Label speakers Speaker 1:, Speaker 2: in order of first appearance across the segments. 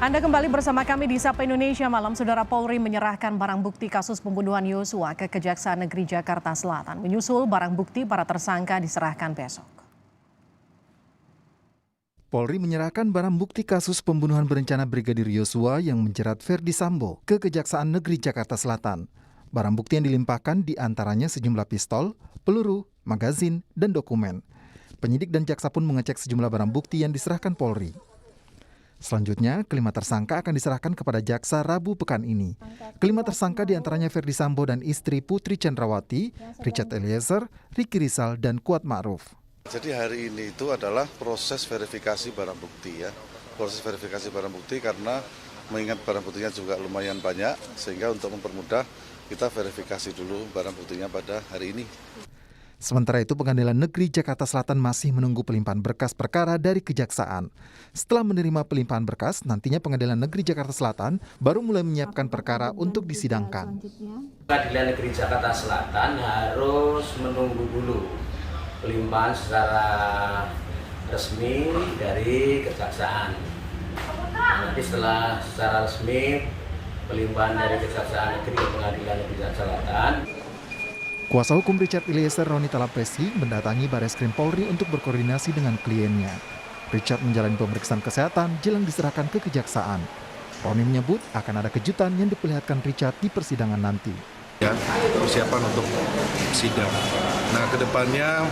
Speaker 1: Anda kembali bersama kami di Sapa Indonesia Malam. Saudara, Polri menyerahkan barang bukti kasus pembunuhan Yosua ke Kejaksaan Negeri Jakarta Selatan. Menyusul barang bukti para tersangka diserahkan besok.
Speaker 2: Polri menyerahkan barang bukti kasus pembunuhan berencana Brigadir Yosua yang menjerat Ferdi Sambo ke Kejaksaan Negeri Jakarta Selatan. Barang bukti yang dilimpahkan diantaranya sejumlah pistol, peluru, magazin, dan dokumen. Penyidik dan jaksa pun mengecek sejumlah barang bukti yang diserahkan Polri. Selanjutnya, kelima tersangka akan diserahkan kepada jaksa Rabu pekan ini. Kelima tersangka diantaranya Ferdi Sambo dan istri Putri Cendrawati, Richard Eliezer, Ricky Rizal, dan Kuat Ma'ruf.
Speaker 3: Jadi hari ini itu adalah proses verifikasi barang bukti ya. Proses verifikasi barang bukti karena mengingat barang buktinya juga lumayan banyak, sehingga untuk mempermudah kita verifikasi dulu barang buktinya pada hari ini.
Speaker 2: Sementara itu, Pengadilan Negeri Jakarta Selatan masih menunggu pelimpahan berkas perkara dari Kejaksaan. Setelah menerima pelimpahan berkas, nantinya Pengadilan Negeri Jakarta Selatan baru mulai menyiapkan perkara untuk disidangkan.
Speaker 4: Pengadilan Negeri Jakarta Selatan harus menunggu dulu pelimpahan secara resmi dari Kejaksaan. Nanti setelah secara resmi pelimpahan dari Kejaksaan Negeri ke Pengadilan Negeri Jakarta Selatan,
Speaker 2: Kuasa hukum Richard Eliezer, Roni Talapresi, mendatangi Bareskrim Polri untuk berkoordinasi dengan kliennya. Richard menjalani pemeriksaan kesehatan jelang diserahkan ke Kejaksaan. Roni menyebut akan ada kejutan yang diperlihatkan Richard di persidangan nanti.
Speaker 5: Ya, persiapan untuk sidang. Nah, kedepannya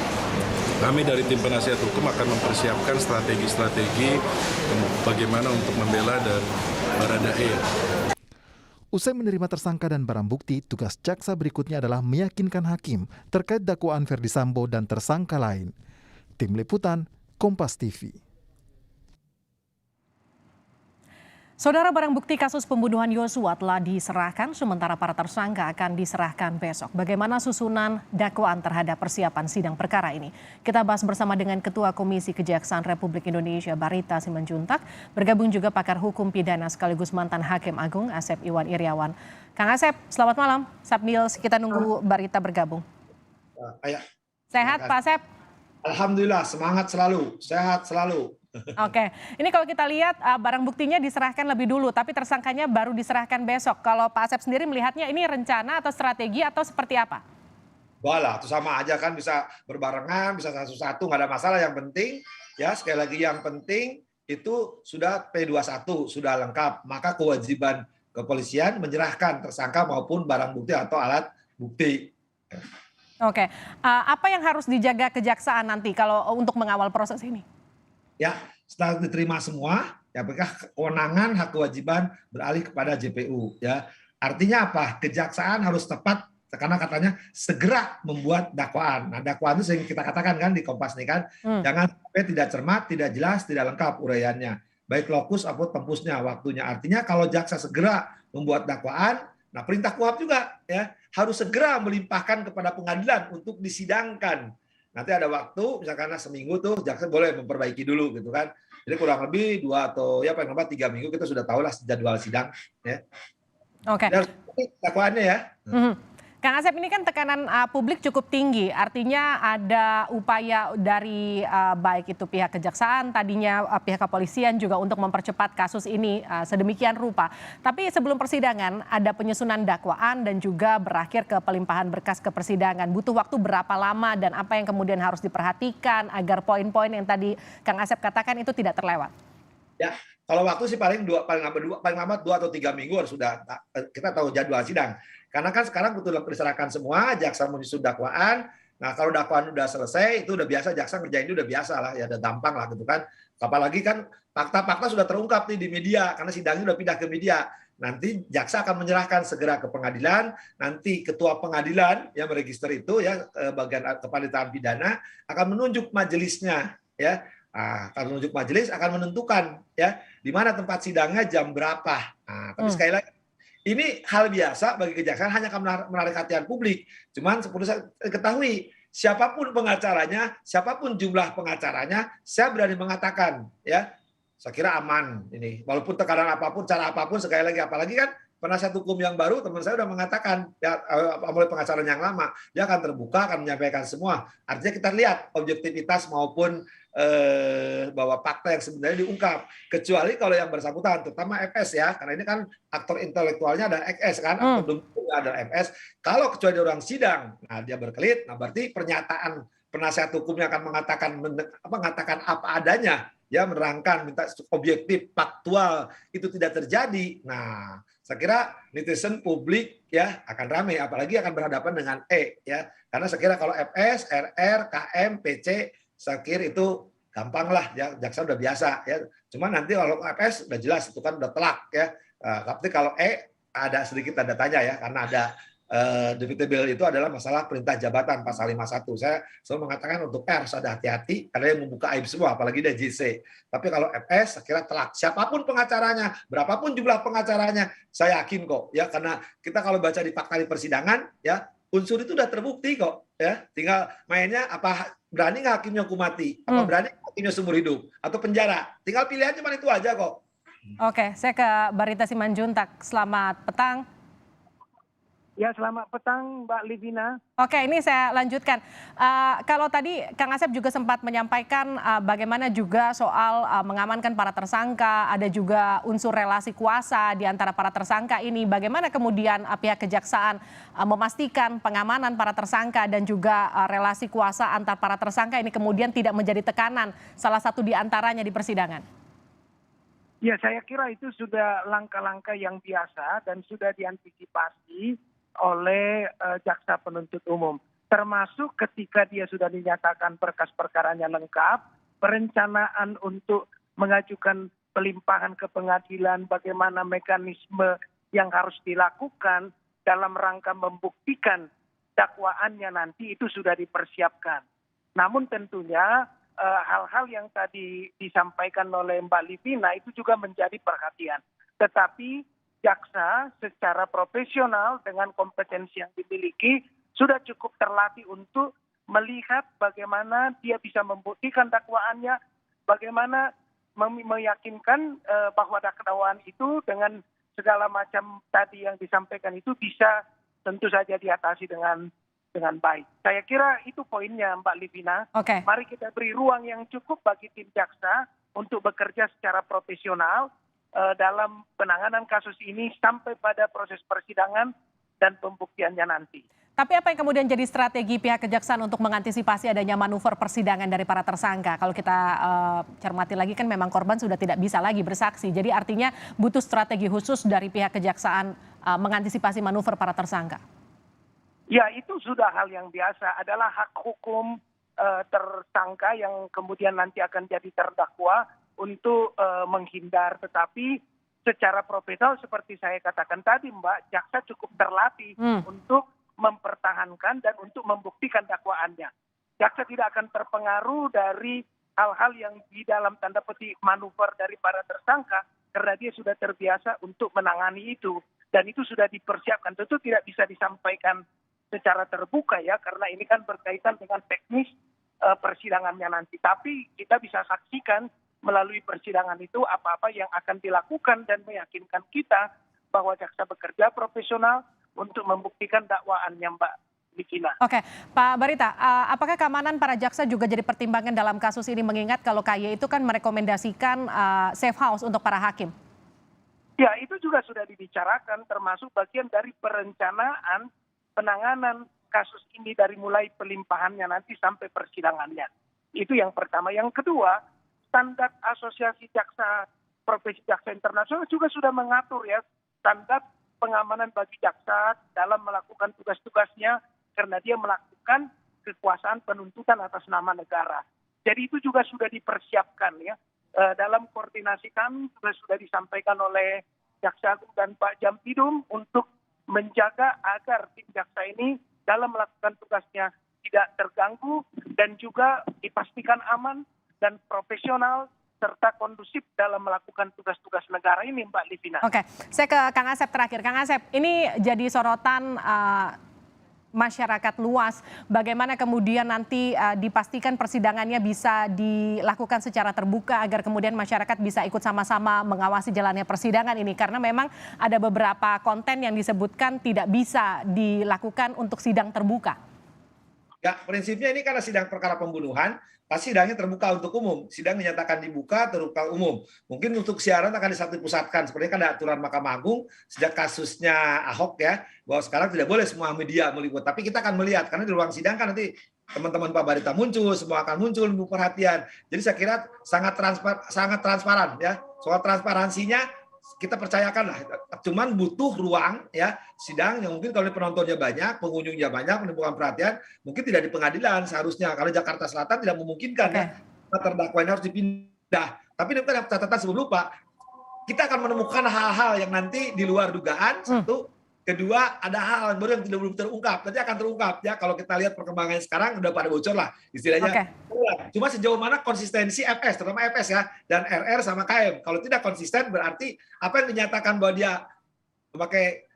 Speaker 5: kami dari tim penasihat hukum akan mempersiapkan strategi-strategi bagaimana untuk membela dan Baradae.
Speaker 2: Usai menerima tersangka dan barang bukti, tugas jaksa berikutnya adalah meyakinkan hakim terkait dakwaan Ferdi Sambo dan tersangka lain. Tim Liputan, Kompas TV.
Speaker 1: Saudara, barang bukti kasus pembunuhan Yosua telah diserahkan, sementara para tersangka akan diserahkan besok. Bagaimana susunan dakwaan terhadap persiapan sidang perkara ini? Kita bahas bersama dengan Ketua Komisi Kejaksaan Republik Indonesia, Barita Simanjuntak. Bergabung juga pakar hukum pidana sekaligus mantan Hakim Agung, Asep Iwan Iryawan. Kang Asep, selamat malam. Sambil kita nunggu Barita bergabung. Sehat Pak Asep?
Speaker 6: Alhamdulillah, semangat selalu, sehat selalu.
Speaker 1: Oke, ini kalau kita lihat barang buktinya diserahkan lebih dulu, tapi tersangkanya baru diserahkan besok. Kalau Pak Asep sendiri melihatnya ini rencana atau strategi atau seperti apa?
Speaker 6: Walah, itu sama aja kan, bisa berbarengan, bisa satu-satu, nggak ada masalah. Yang penting, ya sekali lagi yang penting itu sudah P21, sudah lengkap. Maka kewajiban kepolisian menyerahkan tersangka maupun barang bukti atau alat bukti.
Speaker 1: Oke, apa yang harus dijaga Kejaksaan nanti kalau untuk mengawal proses ini?
Speaker 6: Ya, setelah diterima semua, ya apakah kewenangan hak kewajiban beralih kepada JPU. Ya, artinya apa? Kejaksaan harus tepat karena katanya segera membuat dakwaan. Nah, dakwaan itu sering kita katakan kan di Kompas nih kan, jangan sampai tidak cermat, tidak jelas, tidak lengkap uraiannya, baik lokus maupun tempusnya, waktunya. Artinya kalau jaksa segera membuat dakwaan, nah perintah KUHAP juga ya harus segera melimpahkan kepada pengadilan untuk disidangkan. Nanti ada waktu, misalkan seminggu tuh jaksa boleh memperbaiki dulu gitu kan. Jadi kurang lebih 2 atau ya paling lambat 3 minggu kita sudah tahu lah jadwal sidang. Ya.
Speaker 1: Oke.
Speaker 6: Dan dakwaannya ya.
Speaker 1: Kang Asep, ini kan tekanan publik cukup tinggi, artinya ada upaya dari baik itu pihak kejaksaan, tadinya pihak kepolisian juga untuk mempercepat kasus ini sedemikian rupa. Tapi sebelum persidangan ada penyusunan dakwaan dan juga berakhir ke pelimpahan berkas ke persidangan. Butuh waktu berapa lama dan apa yang kemudian harus diperhatikan agar poin-poin yang tadi Kang Asep katakan itu tidak terlewat?
Speaker 6: Ya, kalau waktu sih paling lambat 2 atau 3 minggu harus sudah kita tahu jadwal sidang. Karena kan sekarang betul diserahkan semua, jaksa menyusun dakwaan. Nah, kalau dakwaan udah selesai, itu udah biasa, jaksa ngerjain itu udah biasa lah, ya udah gampang lah gitu kan. Apalagi kan fakta-fakta sudah terungkap nih di media, karena sidangnya udah pindah ke media. Nanti jaksa akan menyerahkan segera ke pengadilan, nanti ketua pengadilan yang meregister itu ya bagian kepanitiaan pidana akan menunjuk majelisnya ya. Akan menunjuk majelis, akan menentukan ya di mana tempat sidangnya jam berapa. Nah, tapi sekali lagi ini hal biasa bagi kejaksaan, hanya akan menarik perhatian publik. Cuman perlu saya ketahui, siapapun pengacaranya, siapapun jumlah pengacaranya, saya berani mengatakan, ya, saya kira aman ini. Walaupun tekanan apapun, cara apapun, sekali lagi, apalagi kan penasihat hukum yang baru, teman saya sudah mengatakan, ya, mulai pengacara yang lama, dia akan terbuka, akan menyampaikan semua. Artinya kita lihat objektivitas maupun bahwa fakta yang sebenarnya diungkap, kecuali kalau yang bersangkutan, terutama FS ya, karena ini kan aktor intelektualnya ada FS kan, aktor hukumnya ada FS. Kalau kecuali di ruang sidang, nah dia berkelit, nah berarti pernyataan penasihat hukumnya akan mengatakan apa adanya, ya menerangkan, minta objektif, faktual, itu tidak terjadi. Nah, saya kira netizen publik ya akan ramai, apalagi akan berhadapan dengan ya, karena saya kira kalau FS, RR, KM, PC, saya kira itu gampang lah, ya, jaksa udah biasa ya. Cuma nanti kalau FS udah jelas itu kan udah telak ya. Tapi kalau ada sedikit tanda tanya ya, karena ada debatable itu adalah masalah perintah jabatan pasal 51. Saya selalu mengatakan untuk harus ada hati-hati karena yang membuka aib semua, apalagi dari JC. Tapi kalau FS saya kira telak. Siapapun pengacaranya, berapapun jumlah pengacaranya, saya yakin kok ya, karena kita kalau baca di fakta di persidangan ya, unsur itu udah terbukti kok ya. Tinggal mainnya apa berani nggak hakimnya hukum mati, apa berani hakimnya seumur hidup atau penjara. Tinggal pilihan cuma itu aja kok.
Speaker 1: Oke, saya ke Barita Simanjuntak. Selamat petang.
Speaker 7: Ya, selamat petang Mbak Livina.
Speaker 1: Oke, ini saya lanjutkan. Kalau tadi Kang Asep juga sempat menyampaikan bagaimana juga soal mengamankan para tersangka, ada juga unsur relasi kuasa di antara para tersangka ini. Bagaimana kemudian pihak kejaksaan memastikan pengamanan para tersangka dan juga relasi kuasa antar para tersangka ini kemudian tidak menjadi tekanan salah satu di antaranya di persidangan?
Speaker 7: Ya, saya kira itu sudah langkah-langkah yang biasa dan sudah diantisipasi oleh jaksa penuntut umum, termasuk ketika dia sudah dinyatakan berkas perkaranya lengkap, perencanaan untuk mengajukan pelimpahan ke pengadilan, bagaimana mekanisme yang harus dilakukan dalam rangka membuktikan dakwaannya nanti itu sudah dipersiapkan. Namun tentunya hal-hal yang tadi disampaikan oleh Mbak Livina itu juga menjadi perhatian. Tetapi jaksa secara profesional dengan kompetensi yang dimiliki sudah cukup terlatih untuk melihat bagaimana dia bisa membuktikan dakwaannya, bagaimana meyakinkan bahwa dakwaan itu dengan segala macam tadi yang disampaikan itu bisa tentu saja diatasi dengan baik. Saya kira itu poinnya Mbak Livina.
Speaker 1: Oke.
Speaker 7: Mari kita beri ruang yang cukup bagi tim jaksa untuk bekerja secara profesional dalam penanganan kasus ini sampai pada proses persidangan dan pembuktiannya nanti.
Speaker 1: Tapi apa yang kemudian jadi strategi pihak kejaksaan untuk mengantisipasi adanya manuver persidangan dari para tersangka? Kalau kita cermati lagi kan memang korban sudah tidak bisa lagi bersaksi. Jadi artinya butuh strategi khusus dari pihak kejaksaan mengantisipasi manuver para tersangka.
Speaker 7: Ya, itu sudah hal yang biasa, adalah hak hukum tersangka yang kemudian nanti akan jadi terdakwa untuk menghindar. Tetapi secara profesional seperti saya katakan tadi Mbak, jaksa cukup terlatih untuk mempertahankan dan untuk membuktikan dakwaannya. Jaksa tidak akan terpengaruh dari hal-hal yang di dalam tanda petik manuver dari para tersangka karena dia sudah terbiasa untuk menangani itu. Dan itu sudah dipersiapkan. Tentu tidak bisa disampaikan secara terbuka ya, karena ini kan berkaitan dengan teknis persidangannya nanti. Tapi kita bisa saksikan melalui persidangan itu apa-apa yang akan dilakukan dan meyakinkan kita bahwa jaksa bekerja profesional untuk membuktikan dakwaannya Mbak Livina.
Speaker 1: Oke, Pak Barita, apakah keamanan para jaksa juga jadi pertimbangan dalam kasus ini mengingat kalau KY itu kan merekomendasikan safe house untuk para hakim?
Speaker 7: Ya, itu juga sudah dibicarakan termasuk bagian dari perencanaan penanganan kasus ini dari mulai pelimpahannya nanti sampai persidangannya. Itu yang pertama. Yang kedua, standar asosiasi jaksa profesi jaksa internasional juga sudah mengatur ya standar pengamanan bagi jaksa dalam melakukan tugas-tugasnya karena dia melakukan kekuasaan penuntutan atas nama negara. Jadi itu juga sudah dipersiapkan ya. Dalam koordinasi kami juga sudah disampaikan oleh Jaksa Agung dan Pak Jampidum untuk menjaga agar tim jaksa ini dalam melakukan tugasnya tidak terganggu dan juga dipastikan aman dan profesional serta kondusif dalam melakukan tugas-tugas negara ini Mbak Livina.
Speaker 1: Oke, saya ke Kang Asep terakhir. Kang Asep, ini jadi sorotan masyarakat luas. Bagaimana kemudian nanti dipastikan persidangannya bisa dilakukan secara terbuka agar kemudian masyarakat bisa ikut sama-sama mengawasi jalannya persidangan ini. Karena memang ada beberapa konten yang disebutkan tidak bisa dilakukan untuk sidang terbuka.
Speaker 6: Ya, prinsipnya ini karena sidang perkara pembunuhan, pasti sidangnya terbuka untuk umum. Sidang dinyatakan dibuka, terbuka umum. Mungkin untuk siaran akan disatu-pusatkan. Seperti kan ada aturan Mahkamah Agung sejak kasusnya Ahok ya, bahwa sekarang tidak boleh semua media meliput. Tapi kita akan melihat, karena di ruang sidang kan nanti teman-teman Pak Barita muncul, semua akan muncul, perhatian. Jadi saya kira sangat transparan ya. Soal transparansinya kita percayakan lah, cuman butuh ruang ya sidang yang mungkin kalau penontonnya banyak, pengunjungnya banyak, menimbulkan perhatian, mungkin tidak di pengadilan seharusnya, karena Jakarta Selatan tidak memungkinkan ya terdakwa ini harus dipindah. Tapi ini kan catatan sebelum lupa, kita akan menemukan hal-hal yang nanti di luar dugaan. Satu, kedua ada hal baru yang belum terungkap, nanti akan terungkap ya. Kalau kita lihat perkembangannya sekarang udah pada bocor lah istilahnya. Cuma sejauh mana konsistensi FS, terutama FS ya, dan RR sama KM. Kalau tidak konsisten berarti apa yang dinyatakan bahwa dia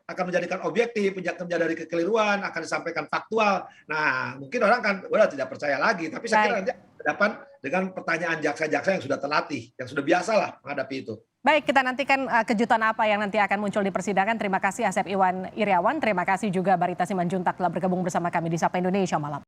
Speaker 6: akan menjadikan objektif, menjadi kekeliruan, akan disampaikan faktual. Nah, mungkin orang kan udah tidak percaya lagi. Tapi saya kira nanti berhadapan dengan pertanyaan jaksa-jaksa yang sudah terlatih, yang sudah biasa lah menghadapi itu.
Speaker 1: Baik, kita nantikan kejutan apa yang nanti akan muncul di persidangan. Terima kasih Asep Iwan Iriawan, terima kasih juga Barita Simanjuntak telah bergabung bersama kami di Sapa Indonesia Malam.